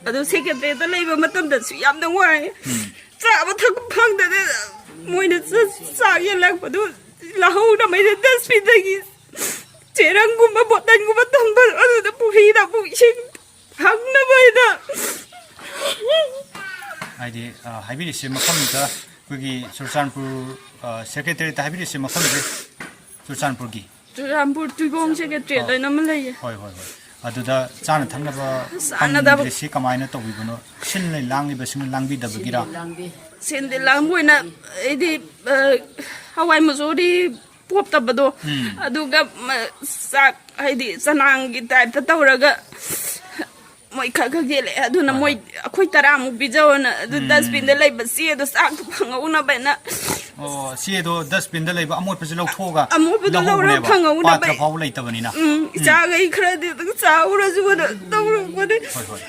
ꯑꯗꯨ ꯁꯦꯀ꯭ꯔꯦꯇꯔꯤꯌꯦꯠꯇ ꯂꯩꯕ ꯃꯇꯝꯗꯁꯨ ꯌꯥꯝꯅ ꯋꯥꯏ ꯆꯥꯕ ꯊꯛꯄ ꯐꯪꯗꯗꯅ ꯃꯣꯏꯅ ꯆꯥꯛ ꯌꯦꯜꯂꯛꯄꯗꯨ ꯂꯧꯍꯧꯅꯕꯩꯗ ꯗꯁꯕꯤꯟꯗꯒꯤ ꯆꯦꯔꯪꯒꯨꯝꯕ ꯕꯣꯇꯜꯒꯨꯝꯕ ꯊꯝꯕ ꯑꯗꯨꯗ ꯄꯨꯈ꯭ꯔꯤꯗ ꯑꯃꯨꯛ ꯏꯁꯤꯡ ꯍꯪꯅꯕꯩꯗ ꯍꯥꯏꯗꯤ ꯍꯥꯏꯕꯤꯔꯤꯁꯤ ꯃꯐꯝꯗ ꯑꯩꯈꯣꯏꯒꯤ ꯆꯨꯔꯆꯥꯟꯄꯨꯔ ꯁꯦꯀ꯭ꯔꯦꯇꯔꯤꯌꯦꯠꯇ ꯍꯥꯏꯕꯤꯔꯤꯁꯤ ꯃꯐꯝꯁꯦ ꯆꯨꯔꯆꯥꯟꯄꯨꯔꯒꯤ ꯆꯨꯔꯆꯥꯟꯄꯨꯔ ꯇꯨꯏꯒꯣꯡ ꯁꯦꯀ꯭ꯔꯦꯇꯔꯤꯌꯦꯠ ꯍꯥꯏꯅ ꯑꯃ ꯂꯩꯌꯦ ꯍꯣꯏ ꯍꯣꯏ ꯍꯣꯏ ꯑꯗꯨꯗ ꯆꯥꯅ ꯊꯛꯅꯕ ꯐꯪꯗ꯭ꯔꯤꯁꯤ ꯀꯃꯥꯏꯅ ꯇꯧꯕꯤꯕꯅꯣ ꯁꯤꯟꯅ ꯂꯥꯡꯂꯤꯕꯁꯤꯡꯅ ꯂꯥꯡꯕꯤꯗꯕꯒꯤꯔ ꯁꯤꯟꯗꯤ ꯂꯥꯡꯕ ꯑꯣꯏꯅ ꯑꯩꯗꯤ ꯍꯋꯥꯏ ꯃꯨꯁꯣꯔꯤ ꯄꯣꯞꯇꯕꯗꯣ ꯑꯗꯨꯒ ꯆꯥꯛ ꯍꯥꯏꯗꯤ ꯆꯅꯥꯡꯒꯤ ꯇꯥꯏꯞꯇ ꯇꯧꯔꯒ ꯃꯣꯏ ꯈꯔ ꯌꯦꯜꯂꯛꯑꯦ ꯑꯗꯨꯅ ꯃꯣꯏ ꯑꯩꯈꯣꯏ 10ꯃꯨꯛ ꯄꯤꯖꯧꯅ ꯑꯗꯨ ꯗꯁꯕꯤꯟꯗ ꯂꯩꯕ ꯆꯦꯗꯣ ꯆꯥꯛꯇꯣ ꯐꯪꯍꯧꯅꯕꯅ ꯑꯣ ꯆꯦꯗꯣ ꯗꯁꯕꯤꯟꯗ ꯂꯩꯕ ꯑꯃꯣꯠꯄꯁꯦ ꯂꯧꯊꯣꯛꯑꯒ ꯑꯃꯣꯠꯄꯗꯣ ꯂꯧꯔꯒ ꯐꯪꯍꯧꯅꯕ ꯄꯥꯇ꯭ꯔ ꯐꯥꯎꯕ ꯂꯩꯇꯕꯅꯤꯅ ꯏꯆꯥꯈꯩ ꯈꯔꯗꯤ ꯑꯗꯨꯝ ꯆꯥꯎꯔꯁꯨ ꯇꯧꯔꯛꯄꯅꯦ ꯍꯣꯏ ꯍꯣꯏ